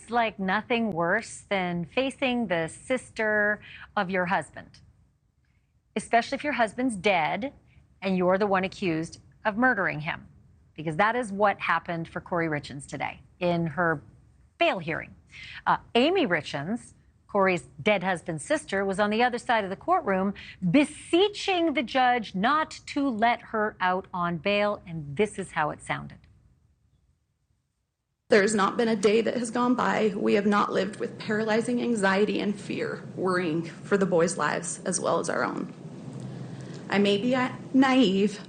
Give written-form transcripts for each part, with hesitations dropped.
Seems like nothing worse than facing the sister of your husband, especially if your husband's dead and you're the one accused of murdering him, because that is what happened for Kouri Richins today in her bail hearing. Amy Richins, Kouri's dead husband's sister, was on the other side of the courtroom beseeching the judge not to let her out on bail, and this is how it sounded. There's not been a day that has gone by we have not lived with paralyzing anxiety and fear, worrying for the boys' lives as well as our own. I may be naive,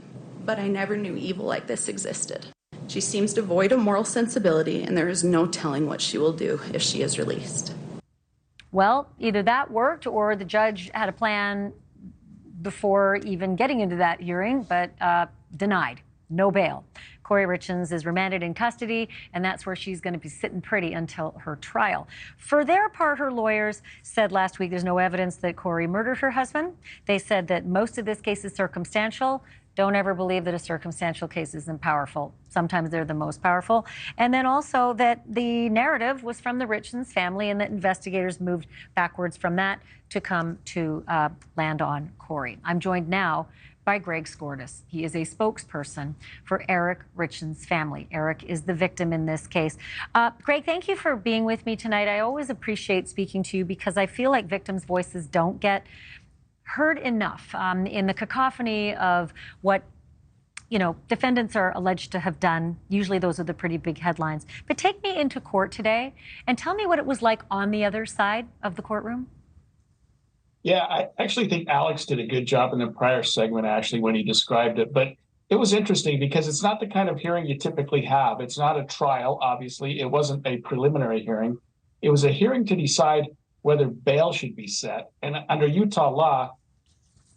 but I never knew evil like this existed. She seems devoid of moral sensibility, and there is no telling what she will do if she is released. Well, either that worked or the judge had a plan before even getting into that hearing, but denied. No bail. Kouri Richins is remanded in custody, and that's where she's going to be sitting pretty until her trial. For their part, her lawyers said last week there's no evidence that Kouri murdered her husband. They said that most of this case is circumstantial. Don't ever believe that a circumstantial case isn't powerful. Sometimes they're the most powerful. And then also that the narrative was from the Richins family and that investigators moved backwards from that to come to land on Kouri. I'm joined now by Greg Skordas. He is a spokesperson for Eric Richins' family. Eric is the victim in this case. Greg, thank you for being with me tonight. I always appreciate speaking to you because I feel like victims' voices don't get heard enough in the cacophony of what, defendants are alleged to have done. Usually those are the pretty big headlines. But take me into court today and tell me what it was like on the other side of the courtroom. Yeah, I actually think Alex did a good job in the prior segment, Ashleigh, when he described it. But it was interesting because it's not the kind of hearing you typically have. It's not a trial, obviously. It wasn't a preliminary hearing. It was a hearing to decide whether bail should be set. And under Utah law,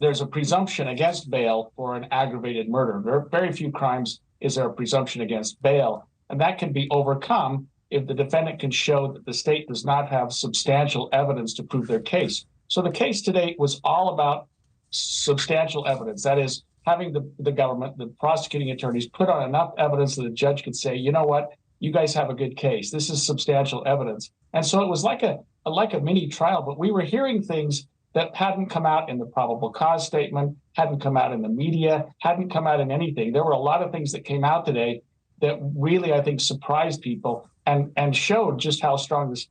there's a presumption against bail for an aggravated murder. There are very few crimes is there a presumption against bail. And that can be overcome if the defendant can show that the state does not have substantial evidence to prove their case. So the case today was all about substantial evidence. That is, having the government, the prosecuting attorneys, put on enough evidence that the judge could say, you know what, you guys have a good case. This is substantial evidence. And so it was like a mini trial, but we were hearing things that hadn't come out in the probable cause statement, hadn't come out in the media, hadn't come out in anything. There were a lot of things that came out today that really, I think, surprised people and showed just how strong the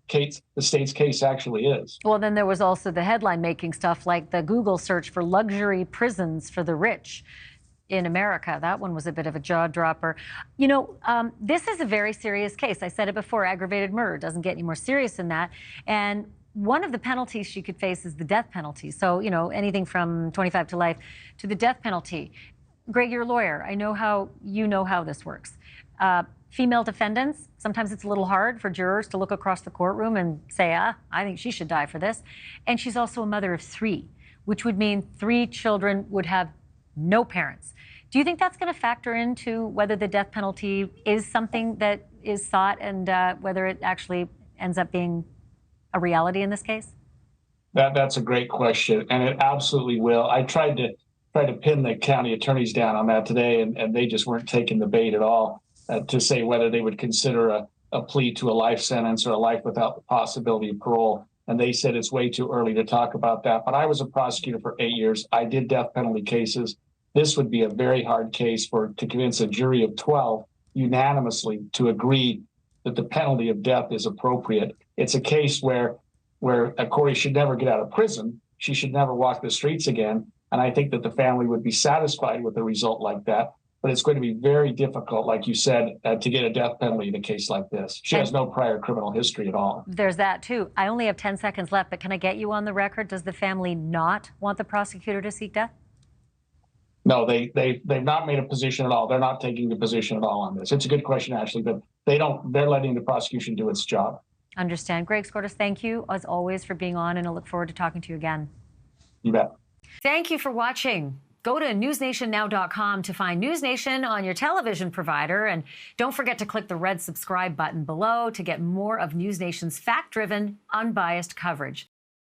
state's case actually is. Well, then there was also the headline-making stuff like the Google search for luxury prisons for the rich in America. That one was a bit of a jaw-dropper. This is a very serious case. I said it before, aggravated murder doesn't get any more serious than that. And one of the penalties she could face is the death penalty. So, anything from 25 to life to the death penalty. Greg, you're a lawyer. I know how this works. Female defendants, sometimes it's a little hard for jurors to look across the courtroom and say, I think she should die for this. And she's also a mother of 3, which would mean 3 children would have no parents. Do you think that's going to factor into whether the death penalty is something that is sought and whether it actually ends up being a reality in this case? That's a great question, and it absolutely will. I tried to pin the county attorneys down on that today, and they just weren't taking the bait at all to say whether they would consider a plea to a life sentence or a life without the possibility of parole. And they said it's way too early to talk about that. But I was a prosecutor for 8 years. I did death penalty cases. This would be a very hard case to convince a jury of 12 unanimously to agree that the penalty of death is appropriate. It's a case where Kouri should never get out of prison. She should never walk the streets again. And I think that the family would be satisfied with a result like that. But it's going to be very difficult, like you said, to get a death penalty in a case like this. She has no prior criminal history at all. There's that, too. I only have 10 seconds left, but can I get you on the record? Does the family not want the prosecutor to seek death? No, they've not made a position at all. They're not taking a position at all on this. It's a good question, Ashleigh, but they're letting the prosecution do its job. Understand. Greg Skordas, thank you, as always, for being on, and I look forward to talking to you again. You bet. Thank you for watching. Go to newsnationnow.com to find NewsNation on your television provider. And don't forget to click the red subscribe button below to get more of NewsNation's fact-driven, unbiased coverage.